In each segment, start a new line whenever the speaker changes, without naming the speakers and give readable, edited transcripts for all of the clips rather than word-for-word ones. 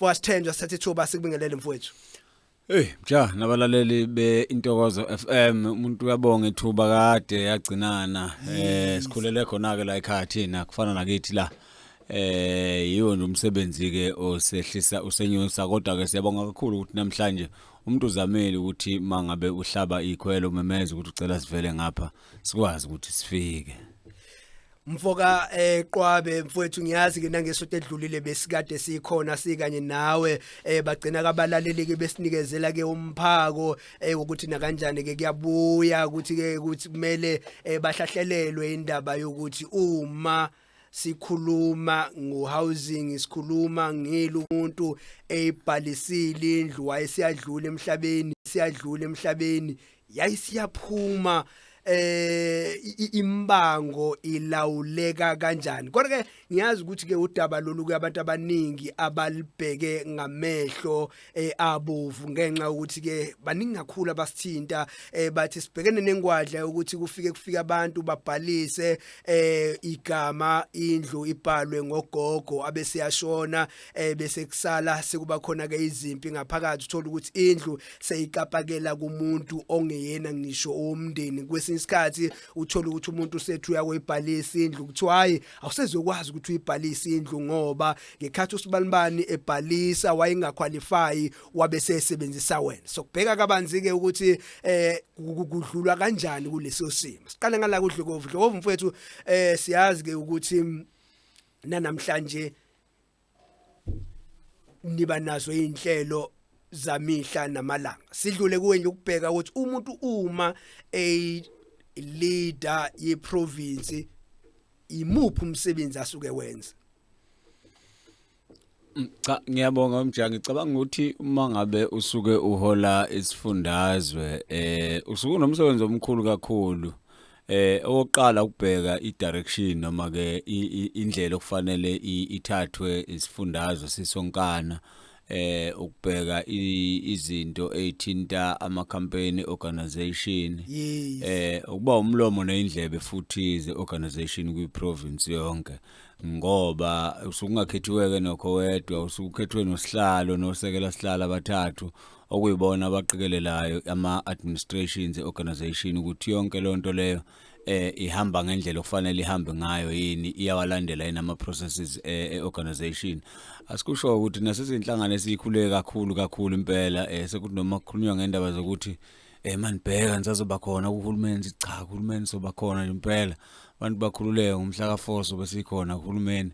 Mfowethu Thenjwa sathe thuba sikubingelele mfowethu.
Ja nabalaleli beIntokozo FM umuntu uyabonga ithuba kade yagcinana sikhulele khona ke la ekhaya thina kufana nakithi la yiwo nje umsebenzi ke osehlisa usenyusa kodwa ke siyabonga kakhulu ukuthi namhlanje umuntu uzamile ukuthi mangabe uhlaba ikhwelo umemeza ukuthi ucela sivele ngapha sikwazi ukuthi sifike.
Mfoka Qwabe mfowethu ngiyazi ke nangesonto edlulile besikade sikhona sikanye nawe bagcina kabalaleli ke besinikezela ke umphako ukuthi na kanjani ke kuyabuya ukuthi ke ukuthi kumele bahlahlelelwe indaba yokuthi uma sikhuluma ngohousing sikhuluma ngilo umuntu ebhalisile indlu wayesiyadlula emhlabeni yayisiyaphuma imbango ilawuleka kanjani kodwa ke ngiyazi ukuthi ke udaba lolu kuyabantu abaningi abalibheke ngamehlo abovu ngenxa ukuthi ke baningi kakhulu abasithinta bathi sibhekene nengwadla ukuthi kufike abantu babhalise igama indlu ibhalwe ngogogo abese yashona bese kusala sekuba khona ke izimpi ngaphakathi uthola ukuthi indlu seyikapakela kumuntu ongeyena ngisho omndeni isikhathi uthola ukuthi umuntu usethu uyakwebhalisa indlu kuthiwa hayi awusezokwazi ukuthi uyibhalise indlu ngoba ngekhathi usibanibani ebhalisa wayengaqualify wabe sesebenzisa wena sokubheka kabanzi ke ukuthi kudlulwa kanjani kuleso simo siqale ngala kudlovu mfowethu siyazi ke ukuthi namhlanje niba nazo inhlelo zamihla namalanga sidlule kuwe nje ukubheka ukuthi umuntu uma leader yeprovince imuphi umsebenzi asuke wenza.
Cha ngiyabonga umjanga ngicabanga ukuthi uma ngabe usuke uhola isifundazwe usuke unomsebenzi omkhulu kakhulu oqala ukubheka idirection noma ke indlela okufanele ithathwe isifundazwe sisonkana ukubheka izinto ezithinta ama-campaign organization ukuba umlomo neindlebe futhi ze-organization kwi-province yonke ngoba usungakhethiweke nokho wedwa usukhethwe nosihlalo nosekela sihlalo abathathu okuyibona abaqikelelayo ama-administrations e-organization ukuthi yonke lonto leyo ihamba ngendlela okufanele ihambe ngayo yini iyawalandela yini ama-processes e-organization asikusho ukuthi nasezinhlangano esikhuleke kakhulu impela sekuthi noma kukhulunywa ngendaba zokuthi manibheka nisazoba khona kuhulumeni cha uhulumeni soba khona nje impela abantu bakhululeke ngomhla ka4 sobe sikhona uhulumeni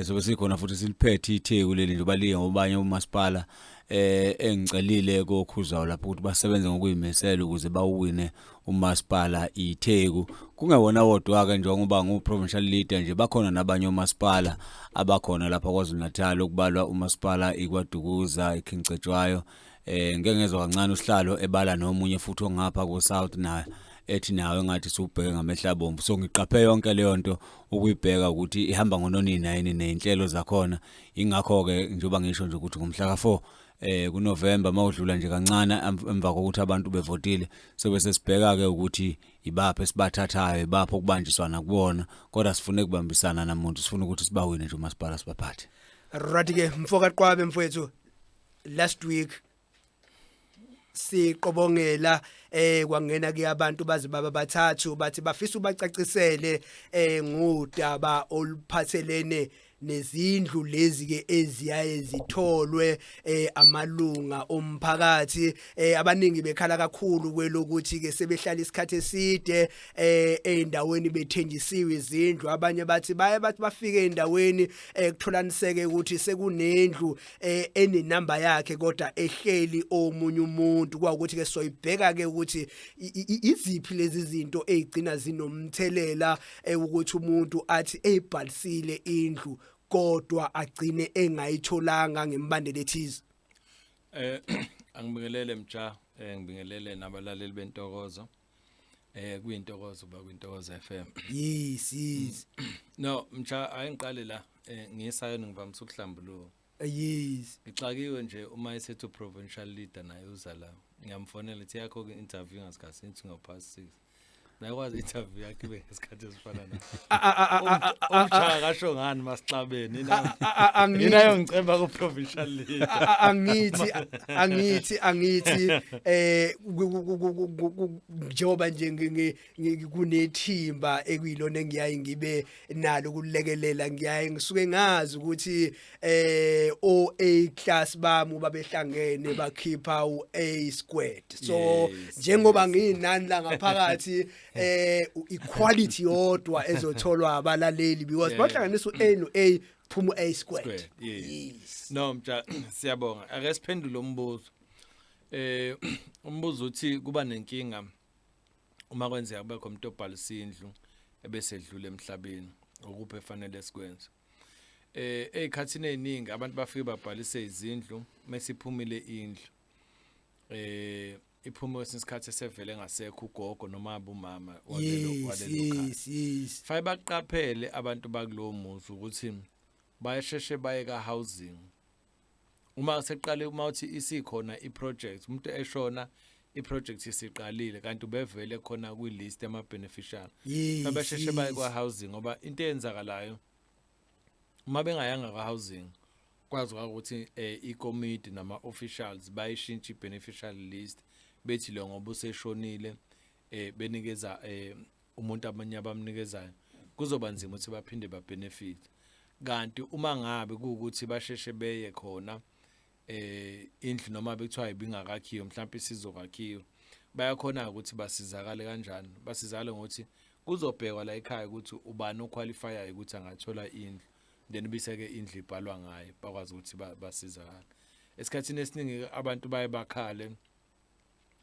sobe sikhona futhi siliphethe itheku leli nje baliye ngobanye umasipala engicelile kokhuzayo lapho ukuthi basebenze ngokuyimisela ukuze bawine umasipala itheku kungewona wodwa ke njengoba ngu-provincial leader nje bakhona nabanye umasipala abakhona lapha KwaZulu-Natal okubalwa umasipala iKwaDukuza iKingcetshwayo ngengezwe kancane usihlalo ebala nomunye futhi ongapha ku-South naye ethi nawe ngathi subheke ngamehlabomvu so ngiqaphe yonke leyo nto ukuyibheka ukuthi ihamba ngononina yini nezinhlelo zakhona ingakho ke njengoba ngisho nje ukuthi ngomhla ka4 kuNovember mawudlula nje kancane emva kokuthi abantu bevotile sebese sibheka ke ukuthi ibaphi esibathathayo ibaphi okubanjiswana kubona kodwa sifune ukubambisana namuntu sifuna ukuthi sibawine nje umasipala sibaphathe
right ke Mfoka Qwabe mfowethu last week siqobongela kwangena ke abantu bazi baba bathathu bathi bafisa ubacacisele ngodaba oluphathelene nezindlu lezi ke eziyaye zitholwe amalunga omphakathi abaningi bekhala kakhulu kwelokuthi ke sebehlala isikhathi eside endaweni bethenjisiwe izindlu abanye bathi bathi bafike endaweni kutholaniseke ukuthi sekunendlu enenamba yakhe kodwa ehleli omunye umuntu kwakuthi ke soyibheka ke ukuthi iziphi lezi zinto ezigcina zinomthelela ukuthi umuntu athi ebhalisile indlu kodwa agcine engayitholanga ngembandela ethize.
Angibingelele mja ngibingelele nabalaleli bentokozo kuyintokozo kwintokozo FM.
Yes.
No mja ayingiqale la ngisayona ngivamisa ukuhlambuluka.
Yes.
Ngixakiwe nje uma esethu provincial leader naye uza la. Ngiyamfonela ethi yakho ke interview ngasikhathi sithi ngopast 6. Nakwazi interview yakhe ibe ngesikhathi esifana naso.
a-
Umjaka kasho ngani masixabene
angithi
yena yongiceba ku provincial leader.
angithi njoba nje kunethimba ekuyilona engiyaye ngibe nalo ukulekelela ngiyaye ngisuke ngazi ukuthi OA class bami babehlangene bakhipha uA squared so
Yes,
njengoba nginani la ngaphakathi equality yodwa ezotholwa abalaleli because
Yeah.
bahlanganisa uA no A phuma uA squared.
Squared, yes. No mja siyabonga. Ake siphendule umbuzo. Umbuzo uthi kuba nenkinga uma kwenzeka kube khona umuntu obhalisa indlu ebese edlula emhlabeni ukuphi efanele sikwenze. Ezikhathini eziningi abantu bafike babhalise izindlu mesiphumile indlu. Iphume kwesikhathi esevele ngasekho ugogo noma abumama walelo khaya.
Yes.
Faye baqaphele abantu bakulowo muzi ukuthi bayasheshe baye ka housing. Uma seqale uma uthi isikhona iproject umuntu eshona iproject isiqalile kanti ubevele khona kwi list ema beneficiary. Faye basheshe baye kwa housing ngoba into eyenzakalayo uma bengayanga ka housing kwazi ukuthi iCommittee nama officials bayishintsha ibeneficiary list bethi lo ngoba useshonile benikeza umuntu abanye abamnikezayo kuzoba nzima ukuthi baphinde ba benefit kanti uma ngabe kuukuthi basheshe beye khona indlu noma bekuthiwa ibingakakhiyo mhlawumbe isizokakhiyo bayakhona ukuthi basizakale kanjani basizakale ngokuthi kuzobhekwa la ekhaya ukuthi ubani oqualifyayo ukuthi angathola indlu then biseke indlu ibhalwa ngaye bakwazi ukuthi basizakale esikhathini esiningi abantu baye bakhale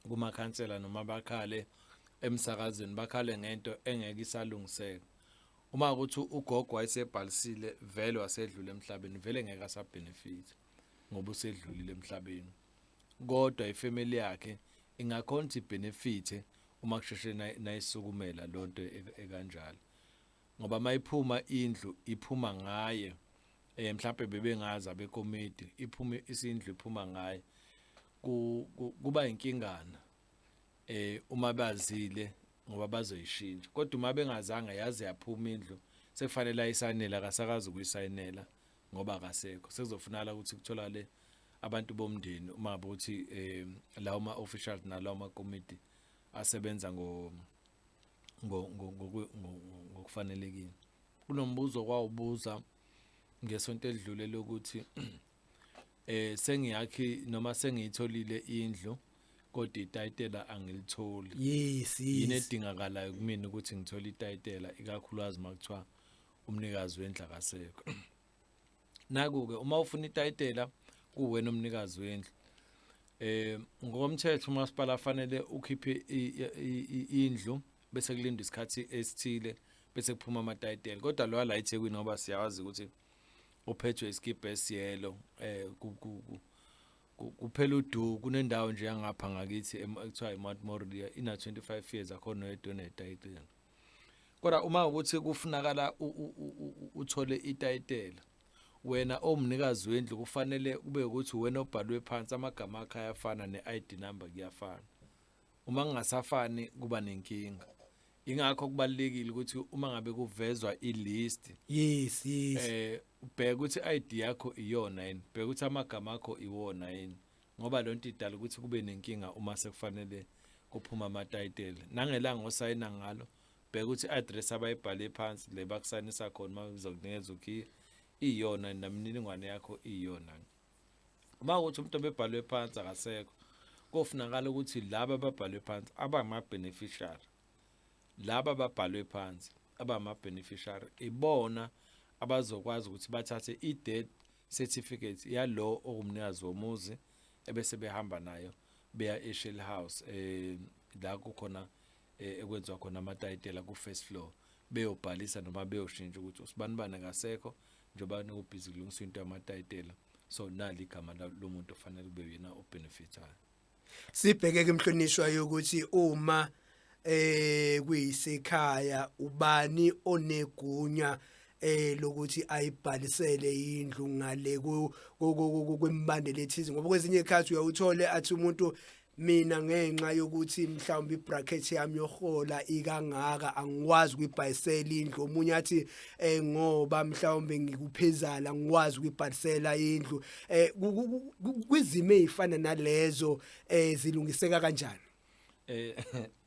kuma khansela noma bakhale emsakazweni bakhale ngento engeke isalungiseka uma ukuthi ugogo wayesebhalisile vele wasedlula emhlabeni vele ngeke asabenefit ngoba usedlulile emhlabeni kodwa ifamily yakhe ingakhona ibenefit uma kusheshe nayisukumela lonto ekanjalo ngoba mayiphuma indlu iphuma ngaye mhlawumbe bebengaza beCommittee iphume isindlu iphuma ngaye kuba inkingana uma bazile ngoba bazoyishintsha kodwa uma bengazange yazi yaphuma indlu sekufanele ayisayinela akasakazi ukuyisayinela ngoba akasekho sekuzofunala ukuthi kutholakale abantu bomndeni uma ngabe uthi lawo ma officials nalawo ma committee asebenza ngokufanelekile. Kunombuzo kwawubuza ngesonto edlule lokuthi sengiyakhi noma sengiyitholile indlu kodwa itayitela angilitholi.
Yes.
Yini edingakalayo kumina ukuthi ngithole itayitela ikakhulukazi makuthiwa umnikazi wendlu akasekho. Naku-ke uma ufuna itayitela kuwena umnikazi wendlu ngokomthetho umasipala afanele ukhiphe indlu bese kulindwa isikhathi esithile bese kuphuma amatayitela kodwa lo la eThekwini ngoba siyawazi ukuthi uphethwe iskibhe esiyelo kuphela udu kunendawo nje yangapha ngakithi ekuthiwa iMount Moriah ina 25 years akhona oyedwa netayitela kodwa uma ukuthi kufunakala uthole itayitela wena omnikazi wendlu kufanele kube ukuthi wena obhalwe phansi amagama akhe ayafana neID number kuyafana uma ngingasafani kuba nenkinga ingakho kubalekile ukuthi uma ngabe kuvezwa ilist
Yes.
ubheka ukuthi iID yakho iyona yini bheka ukuthi amagama akho iwona yini ngoba lonto idala ukuthi kube nenkinga uma sekufanele kuphuma amatayitela nangelanga osayina ngalo bheka ukuthi address abayibhale phansi le bakusayinisa khona makuzokunikeza ukhi iyona namininingwane yakho iyona uma ukuthi umuntu obebhalwe phansi akasekho kofunakala ukuthi laba ababhalwe phansi abama beneficiary laba ababhalwe phansi abama beneficiary ibona abazokwazi ukuthi bathathe i-death certificate yalo okumnikazi womuzi ebese behamba nayo beya eShell House la kukhona ekwenzwa khona amatayitela ku first floor beyobhalisa noma beyoshintsha ukuthi usibani akasekho njoba nekubhizi kulungiswa into yamatayitela so nali igama lomuntu ofanele kube yena obenefitayo.
Sibheke ke emhlonishwa yokuthi uma kuyisekhaya ubani onegunya lokuthi ayibhalisele indlu ngale kwembandela ethize ngoba kwezinye ikhathi uyawuthole athi umuntu mina ngenxa yokuthi mhlawumbe ibracket yami yohola ikangaka angikwazi ukuyibhayisela indlu omunye athi ngoba mhlawumbe ngikuphezala ngikwazi ukuyibhayisela indlu kwizimo ezifana nalezo zilungiseka kanjani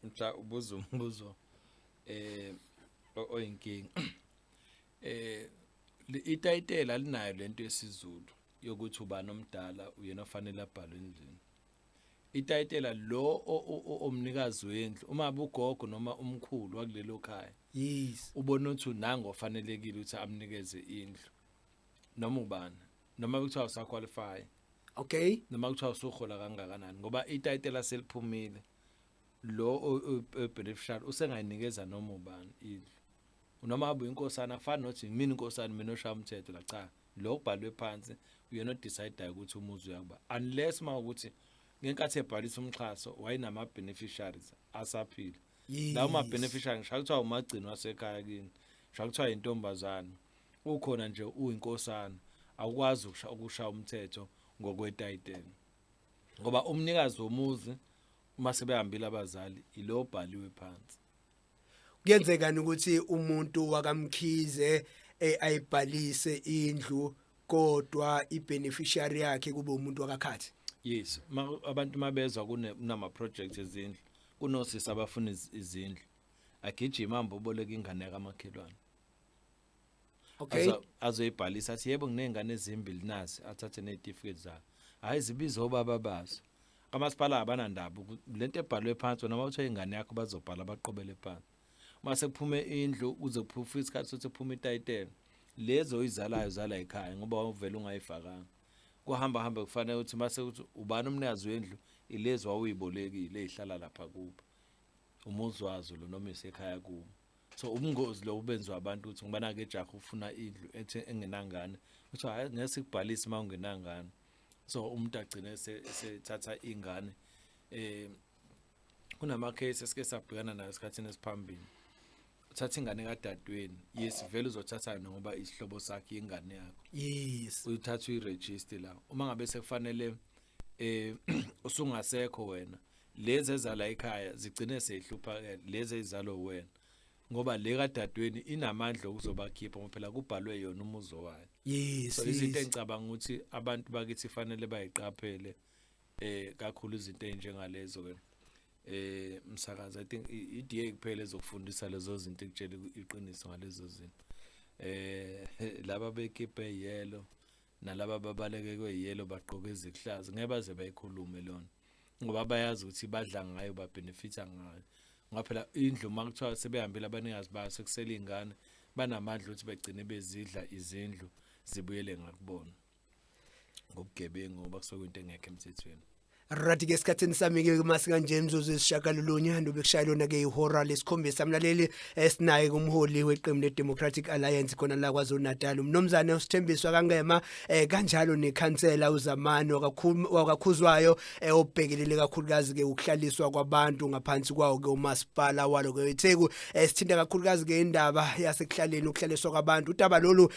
mhla ubuza umbuzo oyinkingi itayitela linayo lento yesizulu yokuthi uba nomdala uyena ofanele abhalwe endlini. Itayitela lo omnikazi wendlu uma bugogo noma umkhulu wakulelo khaya
yes
ubona ukuthi nango ofanelekile ukuthi amnikeze indlu noma ubani noma kuthiwa usaqualify
okay
noma kuthiwa usuhola kangakanani ngoba itayitela seliphumile lo beneficiary usengayinikeza noma ubani indlu noma abu inkosana afana nothi mina inkosana mina oshaya umthetho la cha lo kubhalwe phansi uyena odecide ukuthi umuzi uyakuba unless mawukuthi ngenkathi ebhalisa umxhaso wayinama beneficiaries asaphila la uma beneficiary ngisho kuthiwa umagcini wasekhaya kini ngisho kuthiwa intombazana ukhona nje uyinkosana awukwazi ukushaya umthetho ngokwetayitela ngoba umnikazi womuzi uma sebehambile abazali ilo bhaliwe phansi.
kuyenzeka ukuthi umuntu wakamkhize ayibhalise indlu kodwa ibeneficiary yakhe kube umuntu wakakhathi.
Yes, abantu mabezwa kunama projects ezindlu kunosisi abafuna izindlu agijima hambe uboleka ingane yakamakhelwane.
Okay.
Azoyibhalisa athi yebo nginengane ezimbili nazi athathe nezitifiketi zayo. Hayi zibiza obaba bazo. Kamasipala abanandaba lento ebhalwe phansi noma uthe ingane yakho bazobhala baqobele phansi. Mase kuphume indlu uze kuphufa isikhathi sokuthi kuphume itayitela. Lezo izalayo zala ekhaya ngoba uvela ungayifakanga. Kuhamba kufanele ukuthi mase uthi ubani umnikazi wendlu ilezi wawuyibolekile ezihlala lapha kubo. Umuzi wazo lo noma esekhaya kubo. So ubungozi lo ubenzwa abantu ukuthi ngibana ke ejaha ufuna indlu ethe engenangane. Uthi hayi ngeke sikubhalise uma ungenangane. So umuntu agcine sethatha ingane kunama case esike sabhekana nayo esikhathini esiphambili. Uthatha ingane kadadweni yes vele uzothatha ngoba isihlobo sakhe ingane yakho
yes
uyithatha uyiregister la uma ngabe sekufanele usungasekho wena lezi ezala ekhaya zigcine sehlupha lezi ezalo wena ngoba le kadadweni inamandla okuzobakhipha ngoba phela kubhalwe yona umuzo wayo.
yes
so izinto engicabanga ukuthi abantu bakithi fanele bayiqaphele kakhulu izinto ezinjengalezo wena msakaza I think iDA kuphela ezokufundisa lezo zinto ekutshela iqiniso ngalezo zinto laba bekipe yellow nalaba babaleke kweyellow bagqoka ezihlaza ngeke baze bayikhulume lona ngoba bayazi ukuthi badla ngayo ba benefita ngayo ngoba phela indlu makuthiwa sebehambile abanikazi bayo sekusela ingane banamandla ukuthi begcine bezidla izindlu zibuyele ngakubona ngobugebengu ngoba kusokwinto engekho emthethweni.
Rathi ke esikhathini sami ke mase kanje imzuzu esishakalolunye hando bekushayelona ke ihora lesikhombisa mlaleli esinaye kumholi weqembu leDemocratic Alliance khona la kwaZulu Natal umnomzane usithembiswa kangema kanjalo nekhansela uZamani wakakhuzwayo obhekelele kakhulukazi ke ukuhlaliswa kwabantu ngaphansi kwawo ke umasipala walo ke eTheku sithinta kakhulukazi ke indaba yasekuhlaleni ukuhlaliswa kwabantu udaba lolu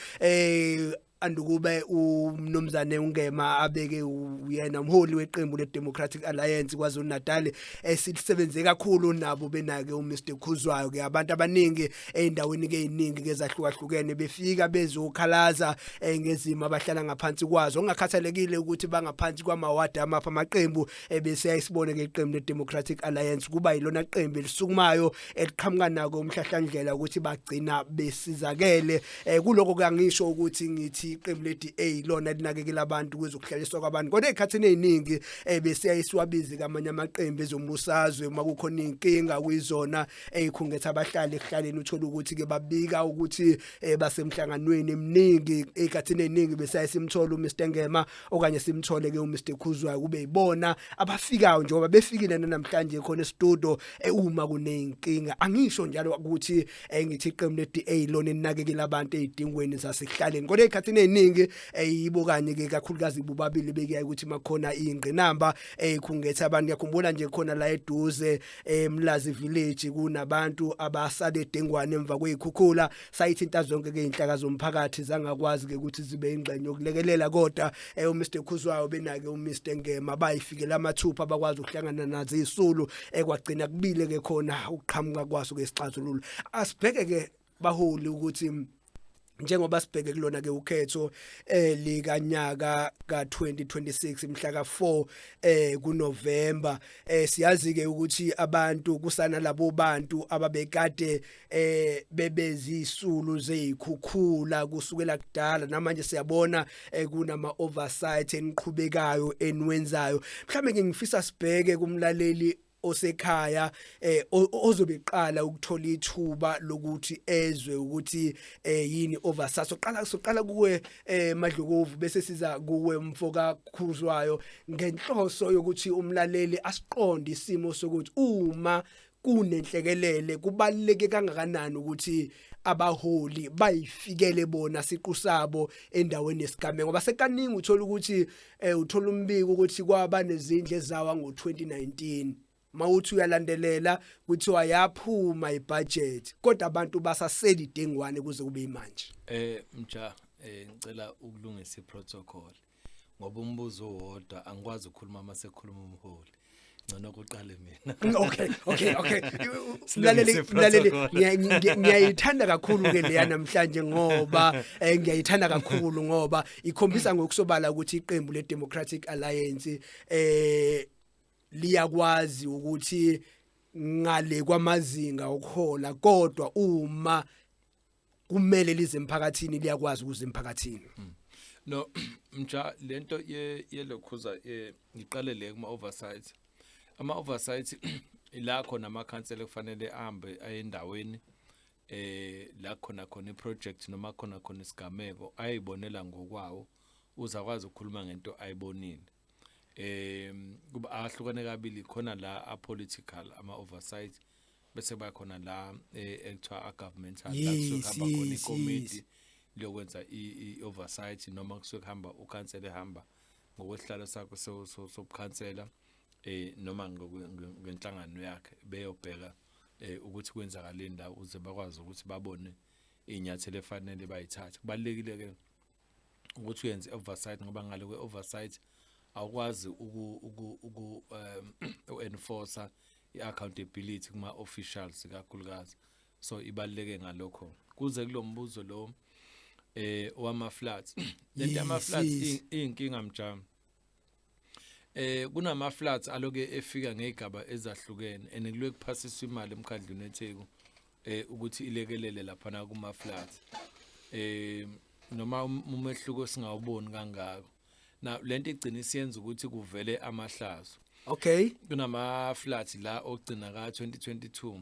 andukube umnomzane ungema abeke uyena umholi weqembu leDemocratic Alliance kwaZulu Natal esisebenze kakhulu nabo benake uMr Khuzwayo ke abantu abaningi eindaweni ke eziningi kezahlukahlukene befika bezokhalaza ngezimo abahlala ngaphansi kwazo ongakhathalekile ukuthi bangaphansi kwamawadi amapha amaqembu bese ayisibone ke iqembu leDemocratic Alliance kuba yilona qembu elisukumayo eliqhamuka nako umhlahlandlela ukuthi bagcina besizakele kuloko kangisho ukuthi ngithi iqembu leDA lona linakekela abantu kwezokuhlaliswa kwabantu kodwa ekhathini eziningi bese ayisiwabizi kamanye amaqembu ezombusazwe makukhona inkinga kuyizona ezikhungetha abahlali ehlaleni uthola ukuthi ke babika ukuthi basemhlanganweni eminingi ekhathini eziningi bese ayisimthola uMr Ngema okanye simthole ke uMr Khuzwayo kube yibona abafikayo njengoba befikile namhlanje khona estudio uma kuneyinkinga angisho njalo ukuthi ngithi iqembu leDA lona linakekela abantu ezidingweni zasehlaleni kodwa ekhathini eziningi yibo kanye ke kakhulukazi bobabili bekuya ukuthi makhona ingqinamba khungethe abantu yakhumbula nje khona la eduze eMlazi village kunabantu abasale edengwane emva kwezikhukhula sayithinta zonke ke inhlaka zomphakathi zangakwazi ke ukuthi zibe ingxenye yokulekelela kodwa uMr Khuzwayo benake uMr Ngema bayifikela amathupha bakwazi ukuhlangana nazo izisulu kwagcina kubile ke khona ukuqhamuka kwaso kwesixazululo asibheke ke baholi ukuthi njengoba sibheke kulona ke ukhetho likanyaka ka2026 mhla ka4 kuNovember siyazi ke ukuthi abantu kusana labo bantu ababekade bebezisulu zezikhukhula kusukela kudala namanje siyabona kunama oversight eniqhubekayo enwenzayo mhlambe ngifisa sibheke kumlaleli osekhaya ozobeqala ukuthola ithuba lokuthi ezwe ukuthi yini oversight soqala kuwe Madlukovu bese siza kuwe Mfoka Khuzwayo ngenhloso yokuthi umlaleli asiqonde isimo sokuthi uma kunenhlekelele kubaluleke kangakanani ukuthi abaholi bayifikele bona siqu sabo endaweni yesigameko ngoba sekaningi uthola ukuthi uthola umbiko ukuthi kwaba nezindle zawa ngo2019 mawuthi uyalandelela kuthiwa yaphuma ibudget kodwa abantu basaseli dengwane kuze kube imanje
ngicela ukulungisa iprotocol ngoba umbuzo owodwa angikwazi ukukhuluma mase khuluma umholi ngcono kuqale mina
okay mlaleli ngiyayithanda kakhulu ke leya namhlanje ngoba ngiyayithanda kakhulu ngoba ikhombisa ngokusobala ukuthi iqembu leDemocratic Alliance liyakwazi ukuthi ngale kwamazinga okuhola kodwa uma kumele lize emphakathini liyakwazi ukuze emphakathini
no lento yelokhuza ngiqalele kuma oversight ama oversight ila khona ama council kufanele ahambe ayendaweni la khona iproject noma khona isigameko ayibonela ngokwawo uzakwazi ukukhuluma ngento ayibonile kuba ahlukane kabili khona la a political ama oversight bese bakhona la ekuthiwa a governmental la kuhamba khona icommittee lokwenza i oversight noma kusuke hamba ukhansela ehamba ngokwehlalo sakho sobukhansela noma ngenhlangano yakhe beyobheka ukuthi kwenzakala indawo uze bakwazi ukuthi babone inyathelo efanele bayithathe kubalekile ke ukuthi uyenze oversight ngoba ngale kwe oversight awukwazi enforcer iaccountability kuma officials kakhulukazi so ibaleke ngalokho kuze kulombuzo lo wama flats lento ama flats inkinga mjama kunama flats aloke efika ngegaba ezahlukene enikulwe kuphasiswa imali emkhandlweni eTheku ukuthi ilekelele lapha na kuma flats noma umehluko singawuboni kangako na lento igcina isiyenza ukuthi kuvele amahlazo
okay
kunama flats la ogcina ka 2022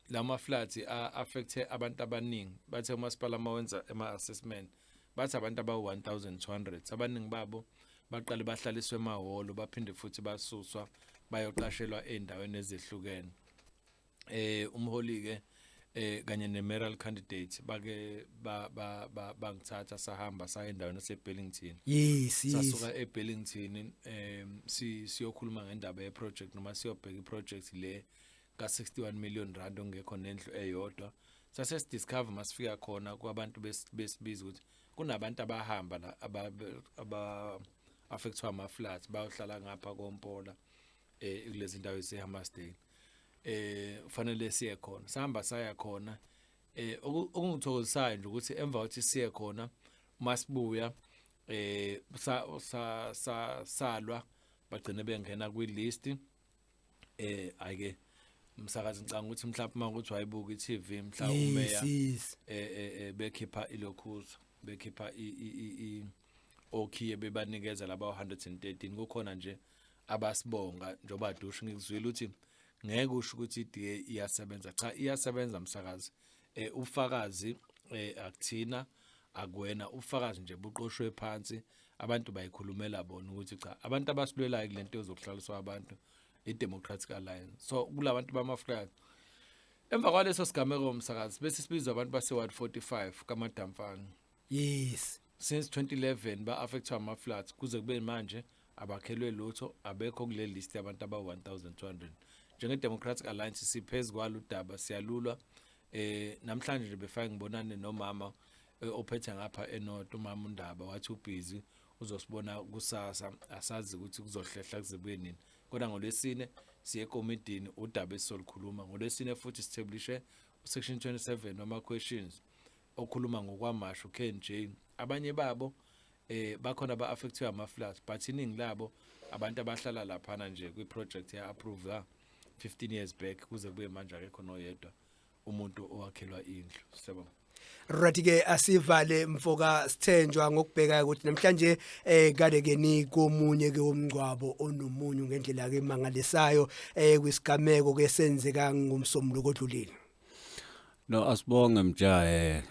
lama flats affecte abantu abaningi bathe umasipala mawenza ama assessment bathi abantu aba 1200 abaningi babo baqale bahlaliswe emahholo baphinde futhi basuswa bayoqashelwa endaweni ezehlukene umholi ke kanye ne-mayoral candidate bake bangithatha sahamba saya endaweni yaseBellington sasuka eBellington siyokhuluma ngendaba yeproject noma siyobheka iproject le ka61 million rand ongekho nendlu eyodwa sase sidiscover masifika khona kwabantu besibiza ukuthi kunabantu abahamba la aba affectwa ama flats bayohlala ngapha kompola kulezi ndawo eseHammersdale fanele siye khona sihamba saya khona okungithokozisayo nje ukuthi emva kokuthi siye khona masibuya salwa bagcine bengena kwilist ake umsakazi ngicanga ukuthi mhlawumbe makuthi wayibuka iTV mhlawumbe umeya bekhipha ilokhuzo bekhipha okhiye bebanikeza laba 113 kukhona nje abasibonga njoba dusha ngikuzwile ukuthi ngeke usho ukuthi iDA iyasebenza cha iyasebenza msakazi ufakazi akuthina akuwena ufakazi nje buqoshwe phansi abantu bayikhulumela bona ukuthi cha abantu abasilwelayo kulento yokuhlaliswa abantu iDemocratic Alliance so kulabantu bamaflat emva kwaleso sigameko umsakazi bese sibizwa abantu base Ward 45 kaMadamfana
yes
since 2011 ba affectwa ama floods kuze kube manje abakhelwe lutho abekho kule list yabantu aba 1200 njenge Democratic Alliance siphezulu kwaludaba siyalulwa namhlanje nje befike ngibonane nomama ophethe ngapha eNorth umama uNdaba wathi ubusy uzosibona kusasa asazi ukuthi kuzohlehla kuzebuye nini kodwa ngolesine siye ekomidini udaba esolikhuluma ngolesine futhi establishe section 27 noma questions okhuluma ngokwamasho KNJ abanye babo bakhona ba affected ama floods but iningi labo abantu abahlala lapha nje kwi project ya approve 15 years back kuze kube manje akekho noyedwa umuntu owakhelwa indlu siyabona.
Right ke asivale mfoka Sithenjwa ngokubheka ukuthi namhlanje kade ke ni komunye ke umngcwabo onomunyu ngendlela ke mangalisayo kwisigameko ke senzeka ngomsombuluko odlulile.
No asibonge mjahe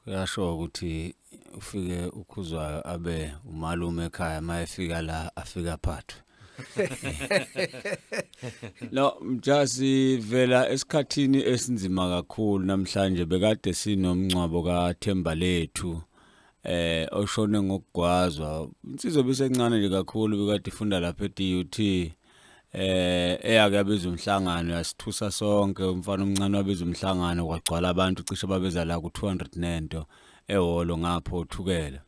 kuyasho ukuthi ufike ukhuzwayo abe umalume ekhaya mayefika la afika phathwe. No mjasi vela esikhathini esinzima kakhulu namhlanje bekade sinomncwabo kaThemba lethu oshone ngokugwazwa insizwe bisencane nje kakhulu bekade ifunda lapha eDUT eyake yabiza umhlangano yasithusa sonke umfana omncane wabiza umhlangano kwagcwala abantu cishe babeza la ku200 nento ehholo ngapho uthukela.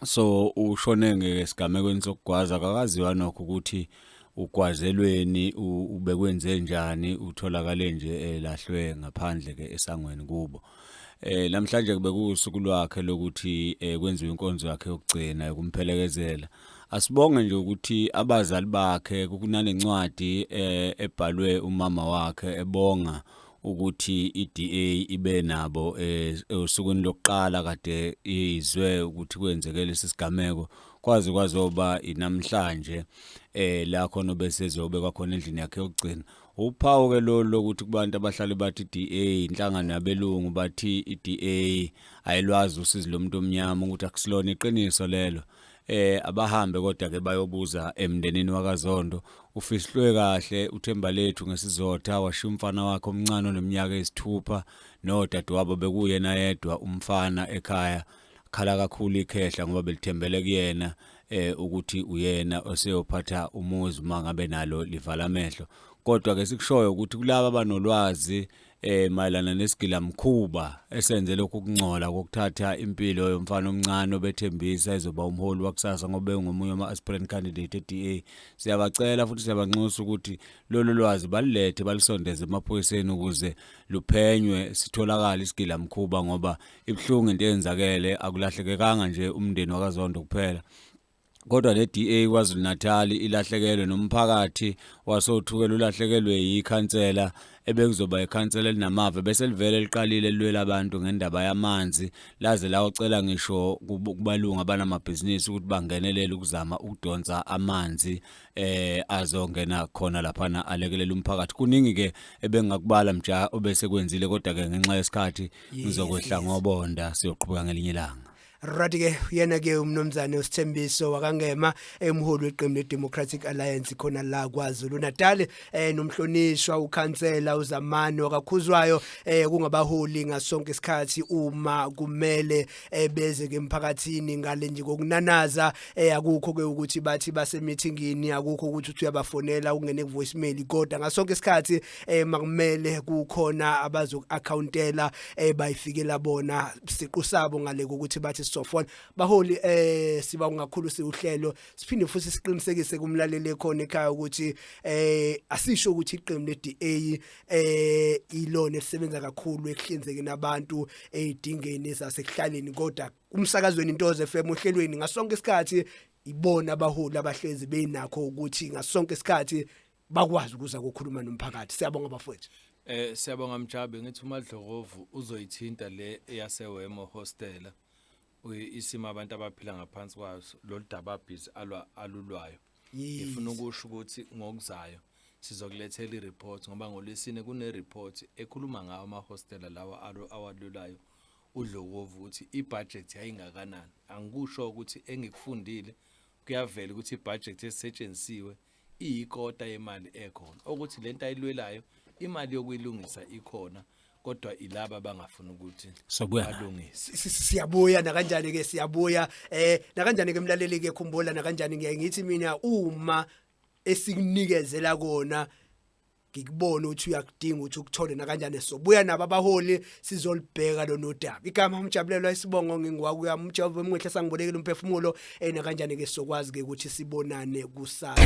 So ushone ngesigamekweni sokugwaza akakaziwa nokho ukuthi ugwazelweni ubekwenze njani utholakale nje elahlwe ngaphandle ke esangweni kubo. Namhlanje kube kusuku lwakhe lokuthi kwenziwe inkonzo yakhe yokugcina yokumphelekezela. Asibonge nje ukuthi abazali bakhe kunanencwadi ebhalwe umama wakhe ebonga ukuthi iDA ibe nabo usukwini lokuqala kade izwe ukuthi kwenzeke lesisigameko kwazi kwazoba inamhlanje la khona besezobe kwakhona endlini yakhe yokugcina. Uphawu ke lo lokuthi kubantu abahlali bathi iDA inhlangano yabelungu bathi iDA ayilwazi usizi lomuntu omnyama ukuthi akusilona iqiniso lelo. Abahambe kodwa ke bayobuza emndenini wakaZondo ufihlwe kahle uThemba lethu ngesizotha washiya umfana wakhe omncane oneminyaka eyisithupha nodadewabo bekuyena yedwa umfana ekhaya khala kakhulu ikhehla ngoba belithembele kuyena ukuthi uyena oseyophatha umuzi mangabe nalo livala amehlo. Kodwa ke sikushoyo ukuthi kulabo abanolwazi mayelana nesigila mkhuba esenze lokhu kungcola kokuthatha impilo yomfana omncane obethembisa ezoba umholi wakusasa ngoba engomunye ama aspirant candidate eDA siyabacela futhi siyabanxusa ukuthi lolu lwazi balilethe balisondeze emaphoyiseni ukuze luphenywe sitholakala isigila mkhuba ngoba ibhlungu into eyenzakele akulahlekekanga nje umndeni wakaZondo kuphela kodwa le DA kwaZulu Natal ilahlekelwe nomphakathi wasothukela ulahlekelwe yikhansela ebekuzoba ikhansela elinamava bese livele liqalile lilwela abantu ngendaba yamanzi laze la ucela ngisho kubalunga abanamabhizinisi ukuthi bangenelele ukuzama ukudonsa amanzi azongena khona lapha alekelela umphakathi. Kuningi ke ebengakubala mja obese kwenzile kodwa ke ngenxa yesikhathi ngizokwehla ngobonda siyoqhubeka ngelinye ilanga.
Right ke yena ke umnomzane uSithembiso wakangema emholi weqembu leDemocratic Alliance khona la kwaZulu Natal nomhlonishwa ukhansela uZamani wakakhuzwayo kungabaholi ngasonke isikhathi uma kumele beze ke emphakathini ngale nje kokunanaza akukho ke ukuthi bathi base meetingini akukho ukuthi uthi uyabafonela ungene ku voicemail kodwa ngasonke isikhathi makumele kukhona abazoku accountela bayifikela bona siqu sabo ngale ukuthi bathi sofona baholi siba ngakhulu siuhlelo siphinde futhi siqinisekise kumlaleli ekhona ekhaya ukuthi asisho ukuthi iqembu leDA ilona elisebenza kakhulu ekuhlinzekeni abantu edingeni zasekuhlaleni kodwa umsakazweni Intoze FM ohlelweni ngasonke isikhathi ibona abaholi abahlezi benakho ukuthi ngasonke isikhathi bakwazi ukuza ukukhuluma nomphakathi. Siyabonga bafowethu.
Siyabonga Mjabe ngithi uMadlokovu uzoyithinta le eyasewemo hostela isima abantu abaphila ngaphansi kwaso lo daba busy alulwayo. Ngifuna ukusho ukuthi ngokuzayo sizokulethela ireport ngoba ngolesine kune report ekhuluma ngawo ama hostela lawa awalulayo uDlokovu ukuthi ibudget yayingakanani. Angikusho ukuthi engikufundile kuyavela ukuthi ibudget esetshenzisiwe iyikota yemali ekhona ukuthi lento ayilwelayo imali yokuyilungisa ikhona kodwa ilaba bangafuna ukuthi
Sobuya.
balungise.
Siyabuya na kanjani ke siyabuya na kanjani ke mlaleli ke khumbula na kanjani ngithi mina uma esinikezela kona ngikubona ukuthi uyakudinga ukuthi ukuthole na kanjani sobuya nabo abaholi sizolibheka lo nodaba igama umjabulelo isibongo ngingwakuya umjava emngehle sangibolekile umphefumulo na kanjani ke sokwazi ke ukuthi sibonane kusasa.